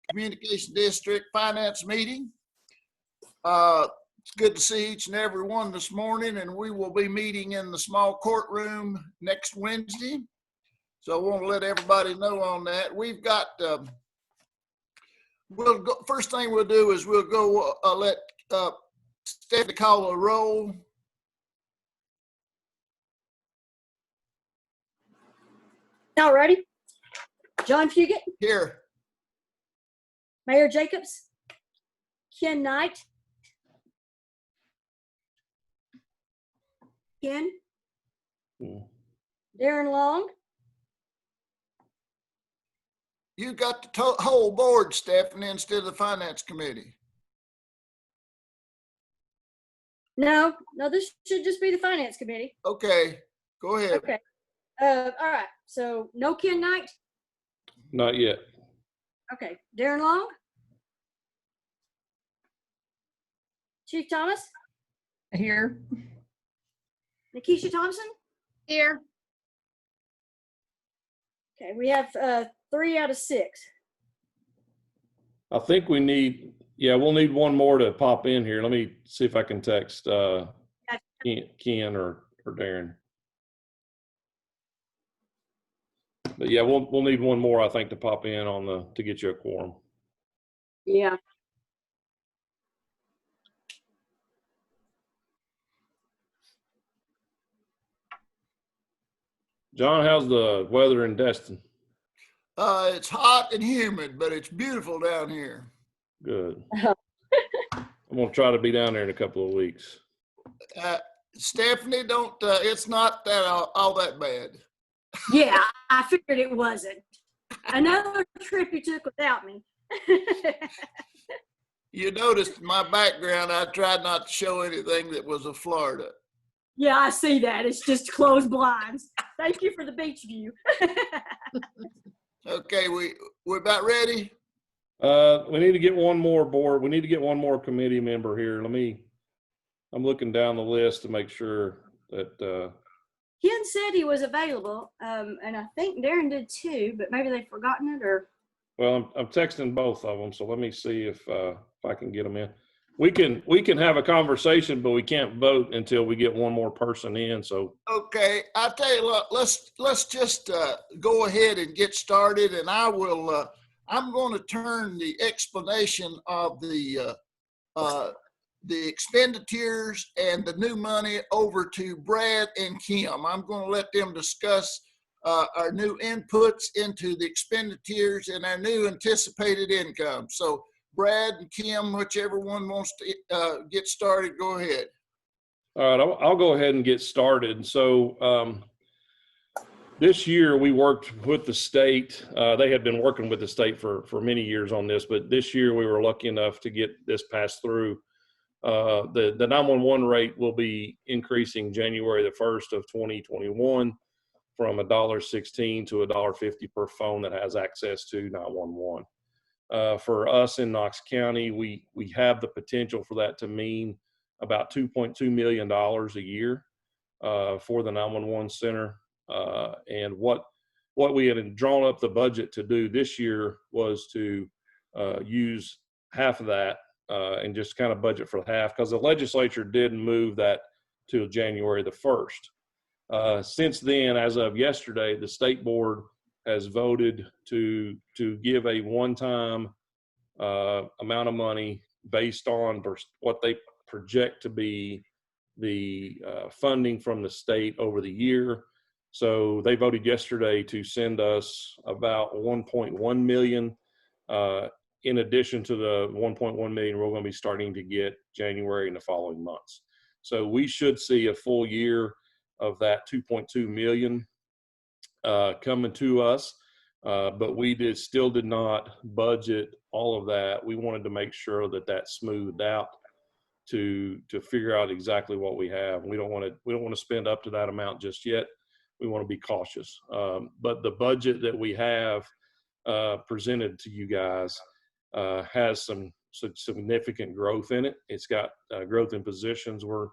Communication District Finance meeting. It's good to see each and every one this morning, and we will be meeting in the small courtroom next Wednesday. So I want to let everybody know on that. We've got, first thing we'll do is we'll go let Stephanie call a roll. All righty. John Fugit. Here. Mayor Jacobs. Ken Knight. Ken. Darren Long. You got the whole board, Stephanie, instead of the finance committee. No, this should just be the finance committee. Okay, go ahead. Okay. All right. So no Ken Knight? Not yet. Okay. Darren Long? Chief Thomas? Here. Nikisha Thompson? Here. Okay, we have 3 out of 6. I think we need, we'll need one more to pop in here. Let me see if I can text Ken or Darren. But yeah, we'll need one more, I think, to pop in to get you a quorum. Yeah. John, how's the weather in Destin? It's hot and humid, but it's beautiful down here. Good. I'm gonna try to be down there in a couple of weeks. Stephanie, it's not that all that bad. Yeah, I figured it wasn't. Another trip you took without me. You noticed in my background, I tried not to show anything that was of Florida. Yeah, I see that. It's just closed blinds. Thank you for the beach view. Okay, we're about ready. We need to get one more board. We need to get one more committee member here. I'm looking down the list to make sure that. Ken said he was available, and I think Darren did too, but maybe they've forgotten it or. Well, I'm texting both of them, so let me see if I can get them in. We can have a conversation, but we can't vote until we get one more person in. So okay, I'll tell you what. Let's just go ahead and get started, and I will. I'm going to turn the explanation of the expenditures and the new money over to Brad and Kim. I'm going to let them discuss our new inputs into the expenditures and our new anticipated income. So Brad and Kim, whichever one wants to get started, go ahead. all right, I'll go ahead and get started. So this year we worked with the state. They had been working with the state for many years on this, but this year we were lucky enough to get this passed through. The 911 rate will be increasing January the 1st of 2021 from $1.16 to $1.50 per phone that has access to 911. For us in Knox County, we have the potential for that to mean about $2.2 million a year for the 911 center. And what we had drawn up the budget to do this year was to use half of that and just kind of budget for half, because the legislature did move that to January the 1st. Since then, as of yesterday, the state board has voted to give a one-time amount of money based on what they project to be the funding from the state over the year. So they voted yesterday to send us about 1.1 million in addition to the 1.1 million we're going to be starting to get January and the following months. So we should see a full year of that 2.2 million coming to us, but we still did not budget all of that. We wanted to make sure that smoothed out to figure out exactly what we have. We don't want to spend up to that amount just yet. We want to be cautious. But the budget that we have presented to you guys has some significant growth in it. It's got growth in positions. We're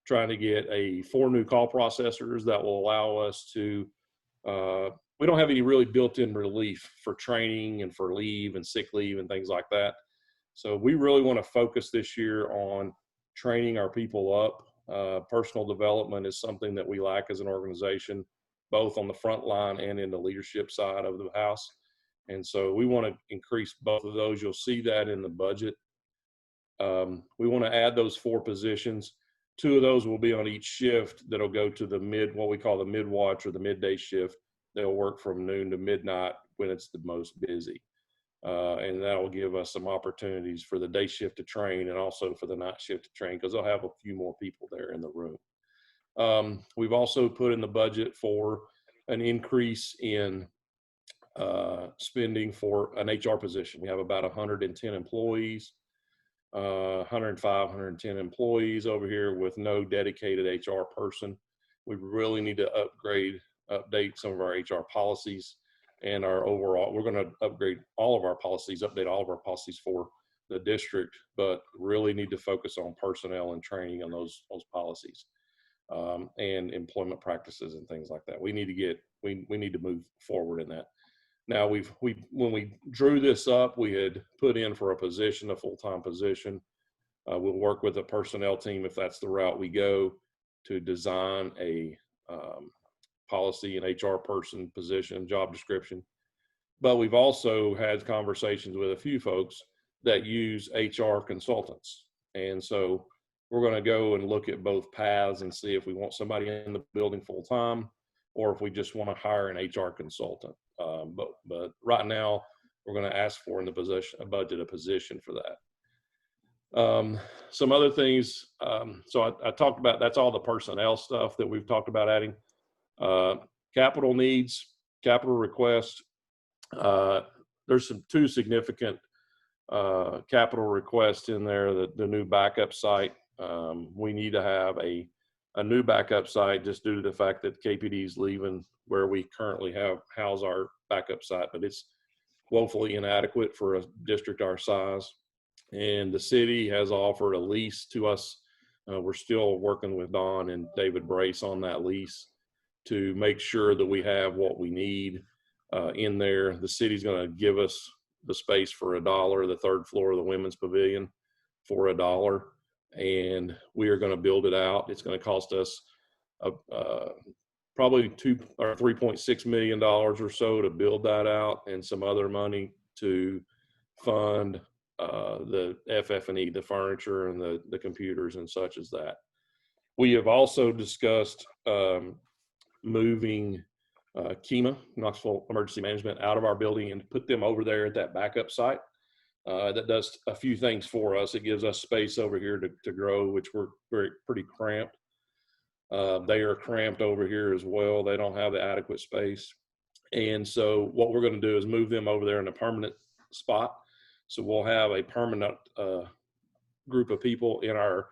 trying to get 4 new call processors that will allow us to we don't have any really built-in relief for training and for leave and sick leave and things like that. So we really want to focus this year on training our people up. Personal development is something that we lack as an organization, both on the front line and in the leadership side of the house. And so we want to increase both of those. You'll see that in the budget. We want to add those 4 positions. 2 of those will be on each shift that'll go to the what we call the mid watch or the midday shift. They'll work from noon to midnight when it's the most busy. And that'll give us some opportunities for the day shift to train and also for the night shift to train, because they'll have a few more people there in the room. We've also put in the budget for an increase in spending for an HR position. We have about 110 employees, 105, 110 employees over here with no dedicated HR person. We really need to update some of our HR policies and our overall, we're going to upgrade all of our policies, update all of our policies for the district, but really need to focus on personnel and training on those policies, and employment practices and things like that. We need to move forward in that. Now when we drew this up, we had put in for a position, a full-time position. We'll work with the personnel team if that's the route we go to design a policy and HR person position, job description. But we've also had conversations with a few folks that use HR consultants. And so we're going to go and look at both paths and see if we want somebody in the building full time or if we just want to hire an HR consultant. But right now we're going to ask for in the position, a position for that. Some other things. So I talked about, that's all the personnel stuff that we've talked about adding. Capital needs, capital requests. There's 2 significant capital requests in there. The new backup site. We need to have a new backup site just due to the fact that KPD is leaving where we currently house our backup site, but it's woefully inadequate for a district our size. And the city has offered a lease to us. We're still working with Don and David Brace on that lease to make sure that we have what we need in there. The city's going to give us the space for $1, the 3rd floor of the women's pavilion for $1, and we are going to build it out. It's going to cost us probably $2 or $3.6 million or so to build that out, and some other money to fund the FF&E, the furniture and the computers and such as that. We have also discussed moving KEMA, Knoxville Emergency Management, out of our building and put them over there at that backup site. That does a few things for us. It gives us space over here to grow, which we're pretty cramped. They are cramped over here as well. They don't have the adequate space. And so what we're going to do is move them over there in a permanent spot. So we'll have a permanent group of people in our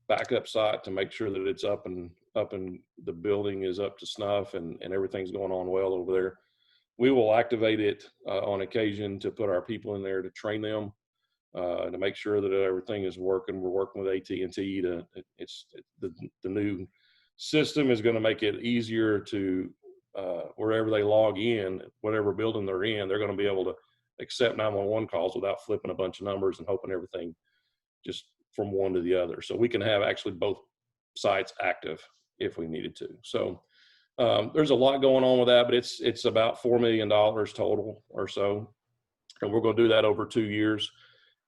backup site to make sure that it's up and the building is up to snuff and everything's going on well over there. We will activate it on occasion to put our people in there to train them, to make sure that everything is working. We're working with AT&T the new system is going to make it easier to wherever they log in, whatever building they're in, they're going to be able to accept 911 calls without flipping a bunch of numbers and hoping everything just from one to the other. So we can have actually both sites active if we needed to. So there's a lot going on with that, but it's about $4 million total or so. And we're going to do that over 2 years.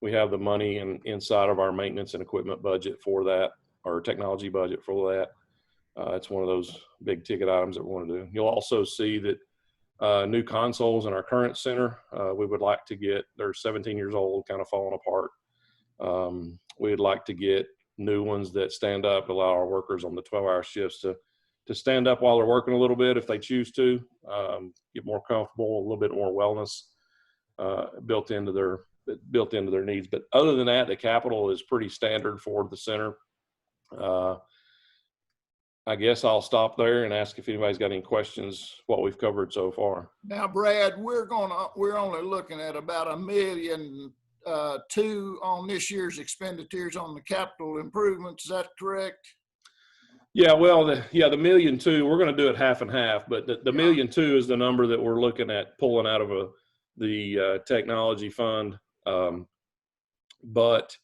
We have the money inside of our maintenance and equipment budget for that, or technology budget for that. It's one of those big ticket items that we want to do. You'll also see that new consoles in our current center, we would like to get, they're 17 years old, kind of falling apart. We'd like to get new ones that stand up, allow our workers on the 12-hour shifts to stand up while they're working a little bit if they choose to, get more comfortable, a little bit more wellness built into their needs. But other than that, the capital is pretty standard for the center. I guess I'll stop there and ask if anybody's got any questions what we've covered so far. Now, Brad, we're only looking at about $1.2 million on this year's expenditures on the capital improvements. Is that correct? Yeah, well, the 1.2 million, we're going to do it half and half, but the 1.2 million is the number that we're looking at pulling out of the technology fund. But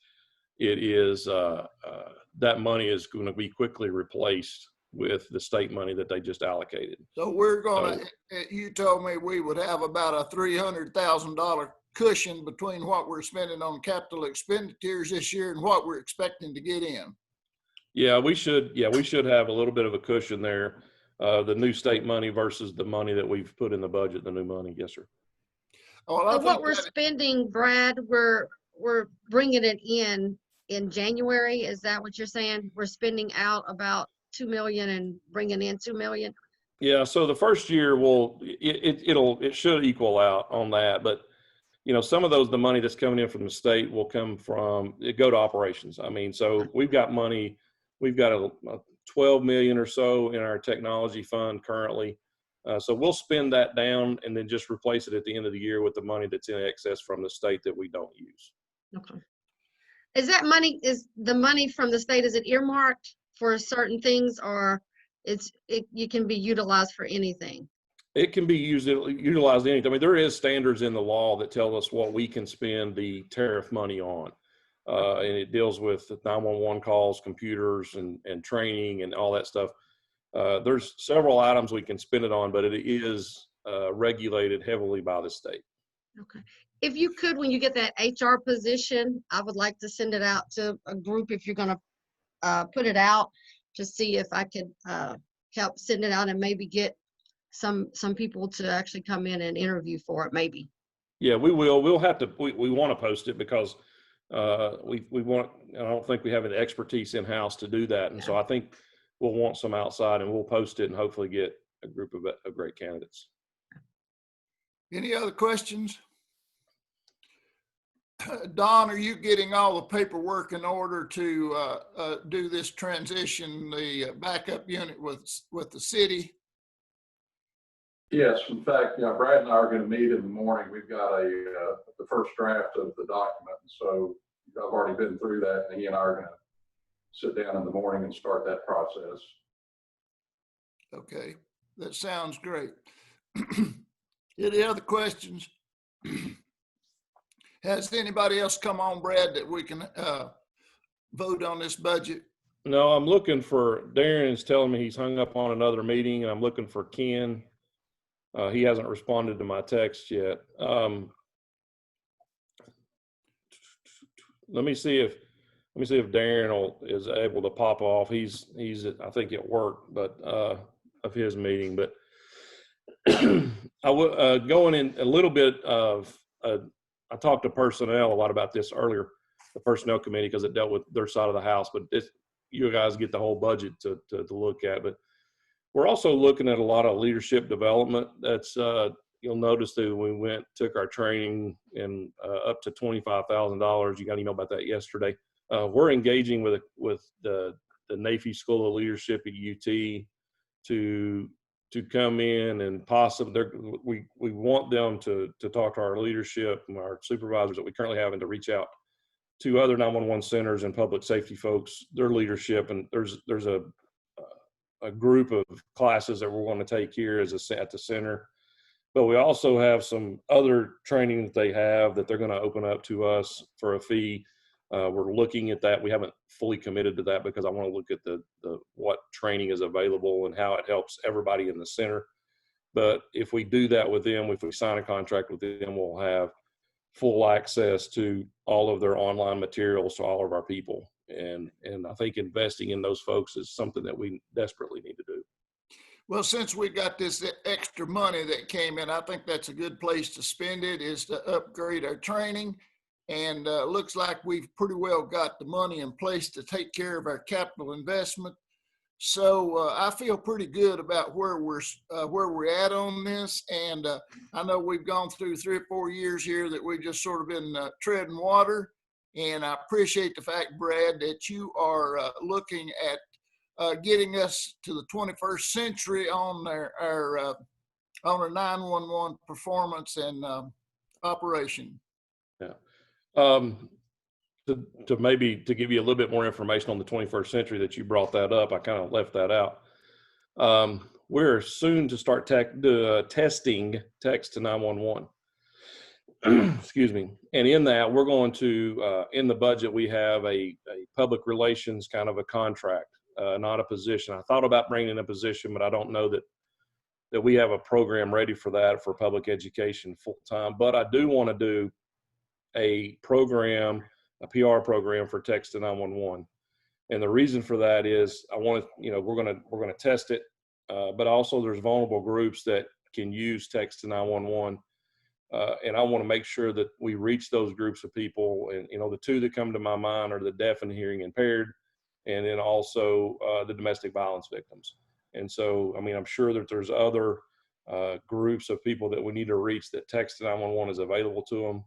it is, that money is going to be quickly replaced with the state money that they just allocated. So we're gonna, you told me we would have about a $300,000 cushion between what we're spending on capital expenditures this year and what we're expecting to get in. Yeah, we should have a little bit of a cushion there. The new state money versus the money that we've put in the budget, the new money. Yes, sir. Well, So what we're spending, Brad, we're bringing it in January. Is that what you're saying? We're spending out about 2 million and bringing in 2 million? Yeah, so the first year it should equal out on that, but you know, some of the money that's coming in from the state will go to operations. I mean, so we've got money, we've got a 12 million or so in our technology fund currently. So we'll spend that down and then just replace it at the end of the year with the money that's in excess from the state that we don't use. Okay. Is the money from the state, is it earmarked for certain things, or you can be utilized for anything? It can be utilized anything. I mean, there is standards in the law that tell us what we can spend the tariff money on. And it deals with 911 calls, computers, and training and all that stuff. There's several items we can spend it on, but it is regulated heavily by the state. Okay. If you could, when you get that HR position, I would like to send it out to a group if you're going to put it out, to see if I could help send it out and maybe get some people to actually come in and interview for it, maybe. Yeah, we will. We'll have to. We want to post it because we want. I don't think we have an expertise in house to do that, and so I think we'll want some outside, and we'll post it and hopefully get a group of great candidates. Any other questions? Don, are you getting all the paperwork in order to do this transition, the backup unit with the city? Yes, in fact, Brad and I are going to meet in the morning. We've got the first draft of the document, so I've already been through that, and he and I are going to sit down in the morning and start that process. Okay, that sounds great. Any other questions? Has anybody else come on, Brad, that we can vote on this budget? No, I'm looking for, Darren is telling me he's hung up on another meeting, and I'm looking for Ken. He hasn't responded to my text yet. Let me see if Darren is able to pop off. He's I think at work, but of his meeting. But I will going in a little bit of. I talked to personnel a lot about this earlier, the personnel committee, because it dealt with their side of the house. But you guys get the whole budget to look at. But we're also looking at a lot of leadership development. That's you'll notice that when we took our training and up to $25,000. You got an email about that yesterday. We're engaging with the NAFI School of Leadership at UT to come in and possibly we want them to talk to our leadership and our supervisors that we currently have, and to reach out to other 911 centers and public safety folks, their leadership. And there's a group of classes that we're going to take here at the center. But we also have some other training that they have that they're going to open up to us for a fee. We're looking at that. We haven't fully committed to that because I want to look at the what training is available and how it helps everybody in the center. But if we do that with them, if we sign a contract with them, we'll have full access to all of their online materials to all of our people. And I think investing in those folks is something that we desperately need to do. Well, since we got this extra money that came in, I think that's a good place to spend it, is to upgrade our training. And looks like we've pretty well got the money in place to take care of our capital investment. So I feel pretty good about where we're at on this. And I know we've gone through 3 or 4 years here that we've just sort of been treading water. And I appreciate the fact, Brad, that you are looking at getting us to the 21st century on our 911 performance and operation. Yeah. to maybe to give you a little bit more information on the 21st century that you brought that up, I kind of left that out. We're soon to start testing text to 911. Excuse me. And in that, we're going to, in the budget, we have a public relations kind of a contract, not a position. I thought about bringing in a position, but I don't know that we have a program ready for that for public education full time. But I do want to do a program, a PR program for text to 911. And the reason for that is I want to, you know, we're going to test it. But also there's vulnerable groups that can use text to 911. And I want to make sure that we reach those groups of people. And, you know, the two that come to my mind are the deaf and hearing impaired, and then also the domestic violence victims. And so, I mean, I'm sure that there's other groups of people that we need to reach that text to 911 is available to them.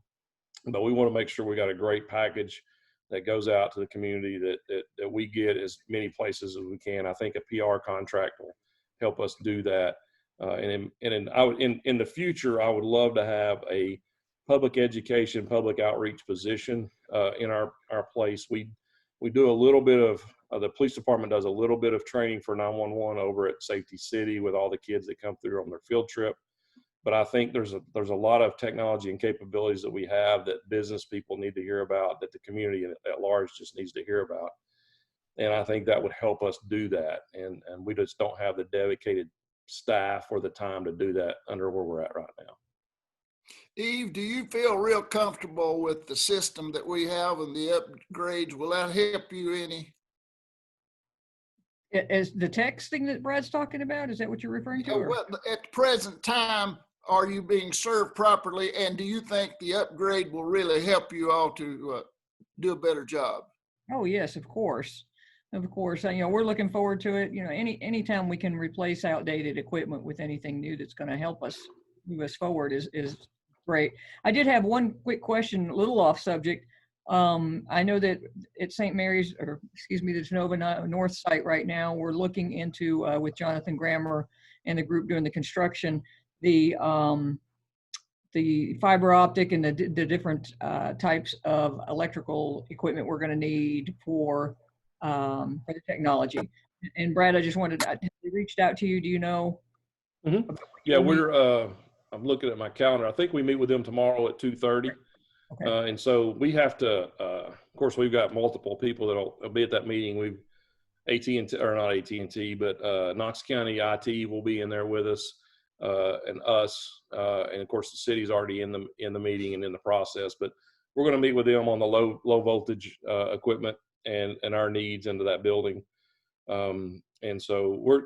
But we want to make sure we got a great package that goes out to the community that we get as many places as we can. I think a PR contract will help us do that. In the future, I would love to have a public education, public outreach position in our place. We do a little bit of, the police department does a little bit of training for 911 over at Safety City with all the kids that come through on their field trip. But I think there's a lot of technology and capabilities that we have that business people need to hear about, that the community at large just needs to hear about. And I think that would help us do that. And we just don't have the dedicated staff or the time to do that under where we're at right now. Eve, do you feel real comfortable with the system that we have and the upgrades? Will that help you any? Is the texting that Brad's talking about, is that what you're referring to? Well, at the present time, are you being served properly? And do you think the upgrade will really help you all to do a better job? Oh, yes, of course. Of course. You know, we're looking forward to it. You know, anytime we can replace outdated equipment with anything new that's going to help us move us forward is great. I did have one quick question, a little off subject. I know that at St. Mary's, or excuse me, the Genova North site right now, we're looking into, with Jonathan Grammer and the group doing the construction, the fiber optic and the different types of electrical equipment we're going to need for the technology. And Brad, I just wanted, they reached out to you. Do you know? Mm-hmm. Yeah, I'm looking at my calendar. I think we meet with them tomorrow at 2:30. Okay. And so we have to, of course, we've got multiple people that'll be at that meeting. We've AT&T, or not AT&T, but Knox County IT will be in there with us, and us, and of course the city's already in the meeting and in the process. But we're going to meet with them on the low voltage equipment and our needs into that building. And so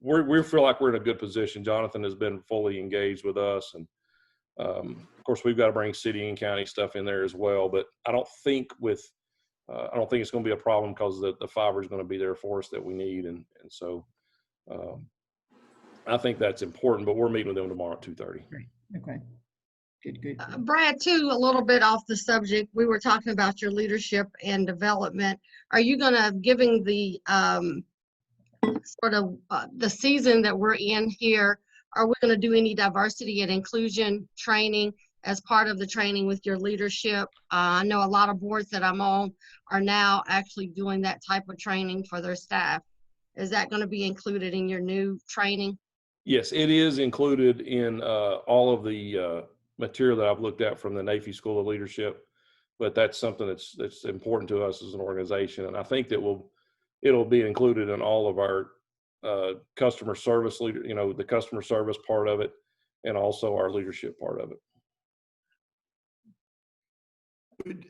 we feel like we're in a good position. Jonathan has been fully engaged with us, and of course we've got to bring city and county stuff in there as well. But I don't think it's going to be a problem because the fiber is going to be there for us that we need, and so I think that's important. But we're meeting with them tomorrow at 2:30. Okay. Good. Brad, too, a little bit off the subject. We were talking about your leadership and development. Are you going to, giving the sort of the season that we're in here, are we going to do any diversity and inclusion training as part of the training with your leadership? I know a lot of boards that I'm on are now actually doing that type of training for their staff. Is that going to be included in your new training? Yes, it is included in all of the material that I've looked at from the NAFI School of Leadership, but that's something that's important to us as an organization. And I think that it'll be included in all of our customer service the customer service part of it, and also our leadership part of it.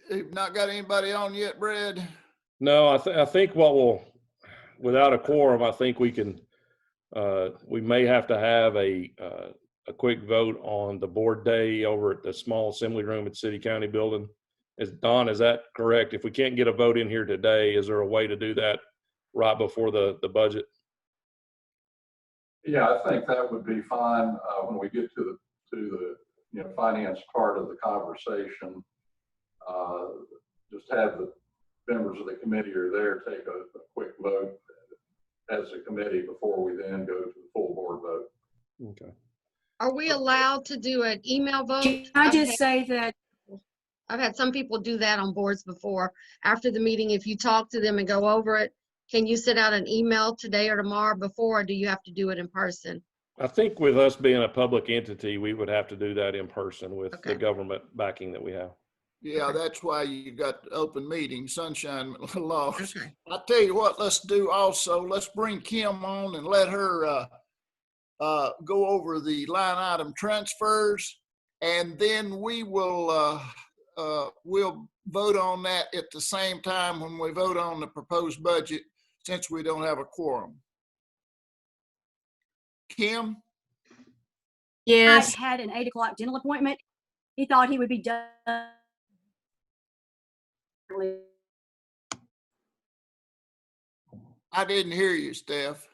We've not got anybody on yet, Brad? No, I think without a quorum, I think we can, we may have to have a quick vote on the board day over at the small assembly room at City County Building. Don, is that correct? If we can't get a vote in here today, is there a way to do that right before the budget? Yeah, I think that would be fine when we get to the finance part of the conversation. Just have the members of the committee are there, take a quick vote as a committee before we then go to the full board vote. Okay. Are we allowed to do an email vote? Can I just say that I've had some people do that on boards before. After the meeting, if you talk to them and go over it, can you send out an email today or tomorrow before, or do you have to do it in person? I think with us being a public entity, we would have to do that in person with the Okay. government backing that we have. Yeah, Okay. that's why you got the open meeting, sunshine laws. Okay. I tell you what, let's do also, let's bring Kim on and let her go over the line item transfers. And then we will, we'll vote on that at the same time when we vote on the proposed budget, since we don't have a quorum. Kim? Yes. I had an 8 o'clock dental appointment. He thought he would be done. I didn't hear you, Steph.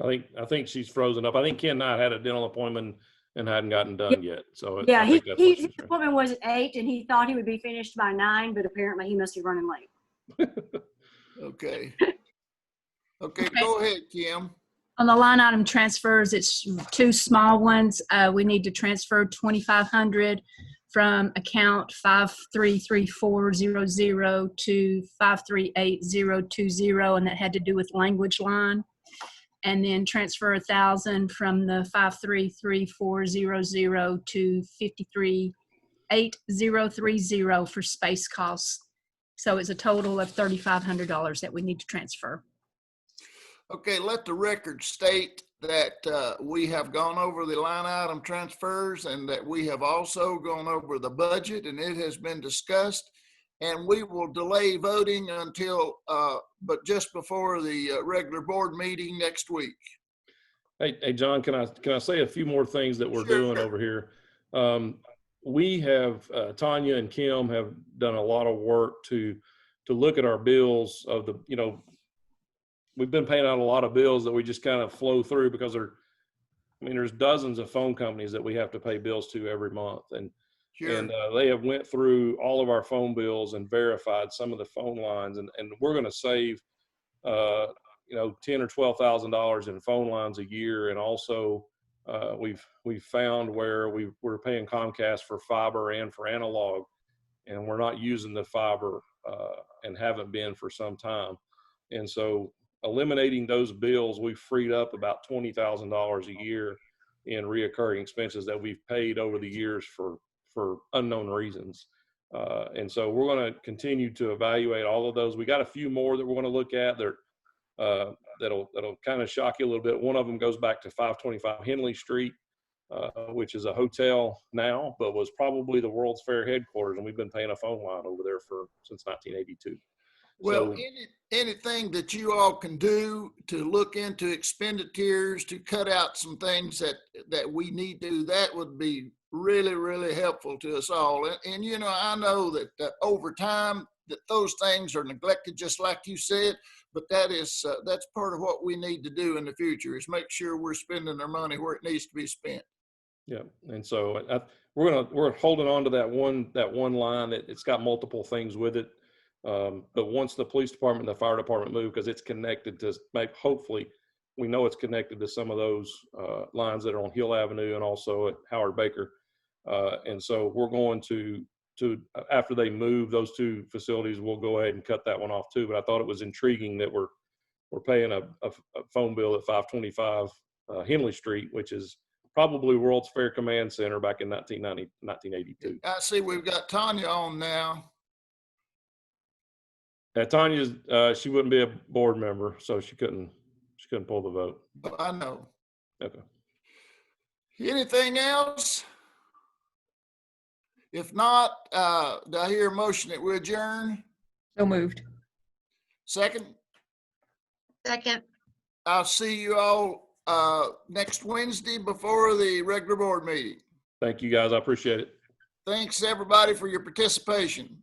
I think she's frozen up. I think Ken Knight had a dental appointment and hadn't gotten done yet. So Yeah, I think that's what his she's saying. appointment was at 8 and he thought he would be finished by 9, but apparently he must be running late. Okay. Okay, go ahead, Kim. On the line item transfers, it's two small ones. We need to transfer 2,500 from account 533400 to 538020, and that had to do with language line. And then transfer 1,000 from the 533400 to 538030 for space costs. So it's a total of $3,500 that we need to transfer. Okay, let the record state that we have gone over the line item transfers and that we have also gone over the budget, and it has been discussed. And we will delay voting until, but just before the regular board meeting next week. Hey, John, can I say a few more things that we're doing over here? We have, Tanya and Kim have done a lot of work to look at our bills of the, we've been paying out a lot of bills that we just kind of flow through because there's dozens of phone companies that we have to pay bills to every month. And they have went through all of our phone bills and verified some of the phone lines, and we're going to save, $10,000 or $12,000 in phone lines a year. And also we've found where we're paying Comcast for fiber and for analog, and we're not using the fiber and haven't been for some time. And so eliminating those bills, we've freed up about $20,000 a year in reoccurring expenses that we've paid over the years for unknown reasons. And so we're going to continue to evaluate all of those. We got a few more that we're going to look at that'll kind of shock you a little bit. One of them goes back to 525 Henley Street, which is a hotel now, but was probably the World's Fair headquarters. And we've been paying a phone line over there since 1982. Well, anything that you all can do to look into expenditures to cut out some things that we need to do, that would be really, really helpful to us all. And I know that over time that those things are neglected, just like you said, but that's part of what we need to do in the future, is make sure we're spending our money where it needs to be spent. Yeah, and so we're holding on to that one line. It's got multiple things with it. But once the police department and the fire department move, because it's connected to, hopefully, we know it's connected to some of those lines that are on Hill Avenue and also at Howard Baker. And so we're going to after they move those two facilities, we'll go ahead and cut that one off too. But I thought it was intriguing that we're paying a phone bill at 525 Henley Street, which is probably World's Fair Command Center back in 1982. I see we've got Tanya on now. Tanya's she wouldn't be a board member, so she couldn't pull the vote. I know. Okay. Anything else? If not, do I hear a motion that we adjourn? So moved. Second? Second. I'll see you all next Wednesday before the regular board meeting. Thank you, guys. I appreciate it. Thanks, everybody, for your participation.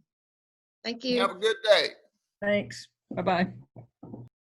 Thank you. Have a good day. Thanks. Bye-bye.